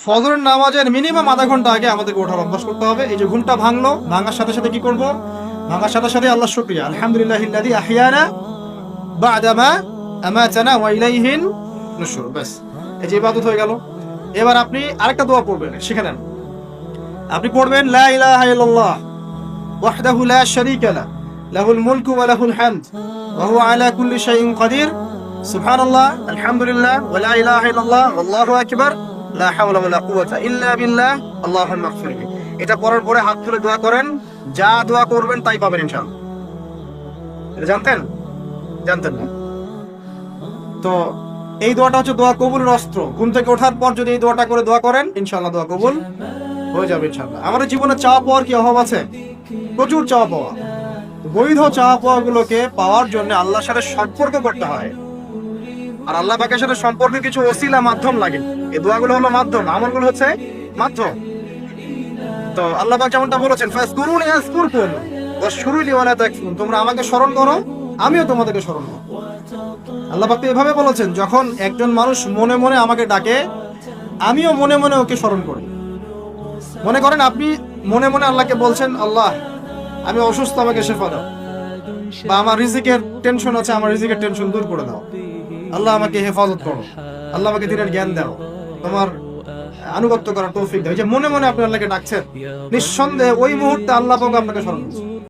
ফজরের নামাজের মিনিমাম আধা ঘন্টা আগে আমাদেরকে ওঠার অভ্যাস করতে হবে। এই যে ঘুমটা ভাঙলো, ভাঙার সাথে সাথে কি করব? ভাঙার সাথে সাথে আল্লাহ শুকরিয়া, আলহামদুলিল্লাহিল্লাযী আহইয়ানা বা'দা মা আমাতানা ওয়া ইলাইহিন নুশুর। বাস, এই যে ইবাদত হয়ে গেল। এবার আপনি আরেকটা দোয়া পড়বেন, শিখে নেন। আপনি পড়বেন লা ইলাহা ইল্লাল্লাহ ওয়াহদাহু লা শারীকা লাহু লাহুল মুলকু ওয়া লাহুল হামদ ওয়া হুয়া আলা কুল্লি শাইইন কাদির সুবহানাল্লাহ আলহামদুলিল্লাহ ওয়া লা ইলাহা ইল্লাল্লাহ আল্লাহু আকবার লা হাওলা ওয়া লা কুওয়াতা ইল্লা বিল্লাহ আল্লাহুম্মা ইগফিরলি। এটা পড়ার পরে হাত তুলে দোয়া করেন, যা দোয়া করবেন তাই পাবেন ইনশাআল্লাহ। এটা জানতেন? জানতেন না? তো এই দোয়াটা হচ্ছে দোয়া কবুলের অস্ত্র। ঘুম থেকে ওঠার পর যদি এই দোয়াটা করে দোয়া করেন, ইনশাআল্লাহ দোয়া কবুল হয়ে যাবে ইনশাআল্লাহ। আমাদের জীবনে চাওয়া পাওয়ার কি অভাব আছে? প্রচুর চাওয়া পাওয়া। বৈধ চাওয়া পাওয়া গুলোকে পাওয়ার জন্য আল্লাহর সাথে সম্পর্ক করতে হয়, আর আল্লাহ পাকের সাথে সম্পর্কে কিছু ওসিলা মাধ্যম লাগে। এই দোয়াগুলো হলো মাধ্যম, আমলগুলো হচ্ছে মাধ্যম। তো আল্লাহ পাক যেমনটা বলেছেন, ফাজকুরুনি আযকুরকুম ওয়াশকুরুলি ওয়া লা তাকফুরুন, তোমরা আমাকে স্মরণ করো, আমিও তোমাদেরকে স্মরণ করব। আল্লাহ পাক এভাবে বলেছেন, যখন একজন মানুষ মনে মনে আমাকে ডাকে, আমিও মনে মনে ওকে স্মরণ করি। মনে করেন আপনি মনে মনে আল্লাহকে বলছেন, আল্লাহ আমি অসুস্থ, আমাকে শেফা দাও, বা আমার রিজিকের টেনশন আছে, আমার রিজিকের টেনশন দূর করে দাও, আল্লাহ আমাকে হেফাজত করো, আল্লাহ আমাকে দিনের জ্ঞান দাও, তোমার আনুগত্য করার তৌফিক দাও। এই যে মনে মনে আপনি আল্লাহকে ডাকছেন, নিঃসন্দেহে ওই মুহূর্তে আল্লাহ পাক আপনাকে স্মরণ করছেন।